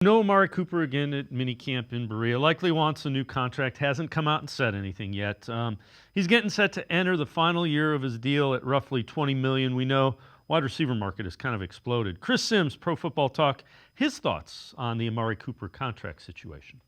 No Amari Cooper again at minicamp in Berea. Likely wants a new contract. Hasn't come out and said anything yet. He's getting set to enter the final year of his deal at roughly $20 million. We know wide receiver market has kind of exploded. Chris Sims, Pro Football Talk, his thoughts on the Amari Cooper contract situation.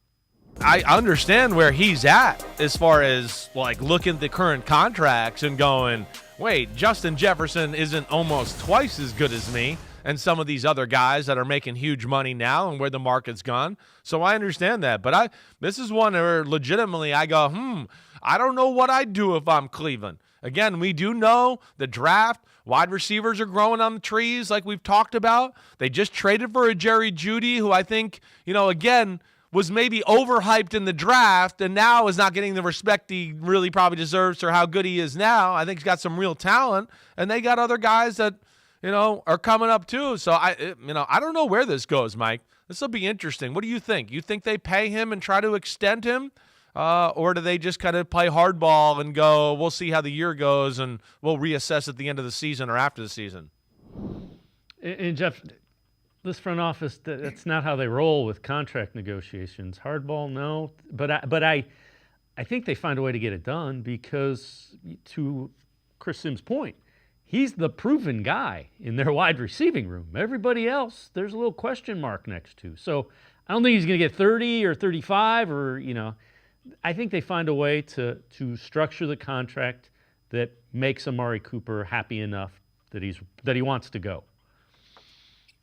I understand where he's at as far as like looking at the current contracts and going, wait, Justin Jefferson isn't almost twice as good as me and some of these other guys that are making huge money now and where the market's gone. So I understand that. But this is one where legitimately I go, I don't know what I'd do if I'm Cleveland. Again, we do know the draft, wide receivers are growing on the trees like we've talked about. They just traded for a Jerry Jeudy who I think, again, was maybe overhyped in the draft and now is not getting the respect he really probably deserves for how good he is now. I think he's got some real talent, and they got other guys that, are coming up too. So I don't know where this goes, Mike. This will be interesting. What do you think? You think they pay him and try to extend him? Or do they just kind of play hardball and go, we'll see how the year goes and we'll reassess at the end of the season or after the season? And Jeff, this front office, that's not how they roll with contract negotiations. Hardball, no. But I think they find a way to get it done because, to Chris Sims' point, he's the proven guy in their wide receiving room. Everybody else, there's a little question mark next to. So I don't think he's going to get 30 or 35 or, I think they find a way to structure the contract that makes Amari Cooper happy enough that he wants to go.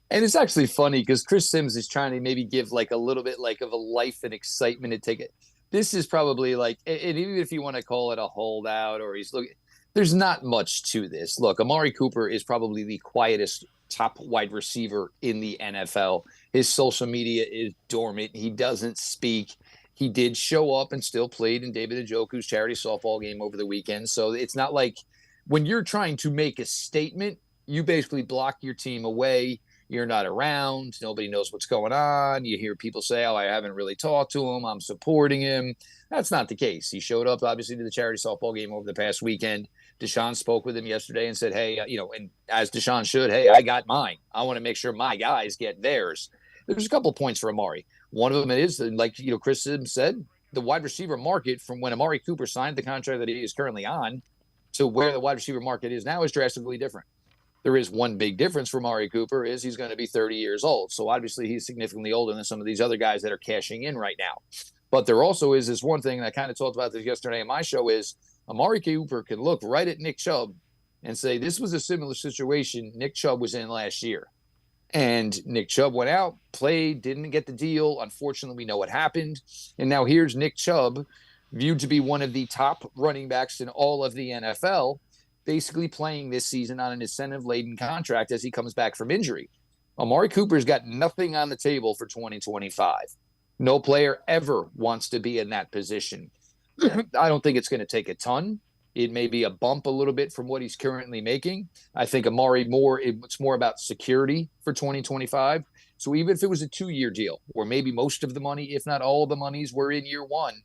And it's actually funny because Chris Sims is trying to maybe give like a little bit like of a life and excitement to take it. This is probably like, and even if you want to call it a holdout or he's looking, there's not much to this. Look, Amari Cooper is probably the quietest top wide receiver in the NFL. His social media is dormant. He doesn't speak. He did show up and still played in David Njoku's charity softball game over the weekend. So it's not like when you're trying to make a statement, you basically block your team away. You're not around. Nobody knows what's going on. You hear people say, I haven't really talked to him. I'm supporting him. That's not the case. He showed up, obviously, to the charity softball game over the past weekend. Deshaun spoke with him yesterday and said, hey, and as Deshaun should, hey, I got mine. I want to make sure my guys get theirs. There's a couple of points for Amari. One of them is, like Chris Sims said, the wide receiver market from when Amari Cooper signed the contract that he is currently on to where the wide receiver market is now is drastically different. There is one big difference for Amari Cooper is he's going to be 30 years old. So obviously he's significantly older than some of these other guys that are cashing in right now. But there also is this one thing, and I kind of talked about this yesterday on my show, is Amari Cooper can look right at Nick Chubb and say, this was a similar situation Nick Chubb was in last year. And Nick Chubb went out, played, didn't get the deal. Unfortunately, we know what happened. And now here's Nick Chubb, viewed to be one of the top running backs in all of the NFL, basically playing this season on an incentive-laden contract as he comes back from injury. Amari Cooper's got nothing on the table for 2025. No player ever wants to be in that position. I don't think it's going to take a ton. It may be a bump a little bit from what he's currently making. I think Amari it's more about security for 2025. So even if it was a 2-year deal, or maybe most of the money, if not all the monies were in year one,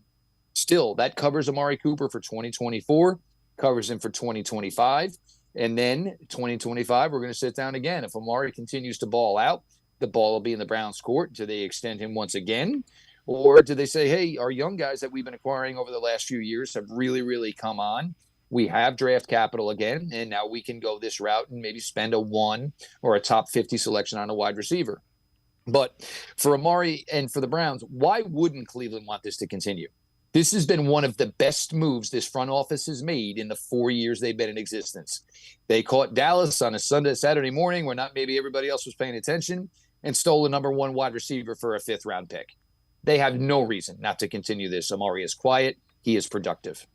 still that covers Amari Cooper for 2024, covers him for 2025. And then 2025, we're going to sit down again. If Amari continues to ball out, the ball will be in the Browns' court. Do they extend him once again? Or do they say, hey, our young guys that we've been acquiring over the last few years have really, really come on. We have draft capital again, and now we can go this route and maybe spend a 1 or a top 50 selection on a wide receiver. But for Amari and for the Browns, why wouldn't Cleveland want this to continue? This has been one of the best moves this front office has made in the 4 years they've been in existence. They caught Dallas on a Saturday morning where not maybe everybody else was paying attention and stole the number 1 wide receiver for a 5th-round pick. They have no reason not to continue this. Amari is quiet. He is productive.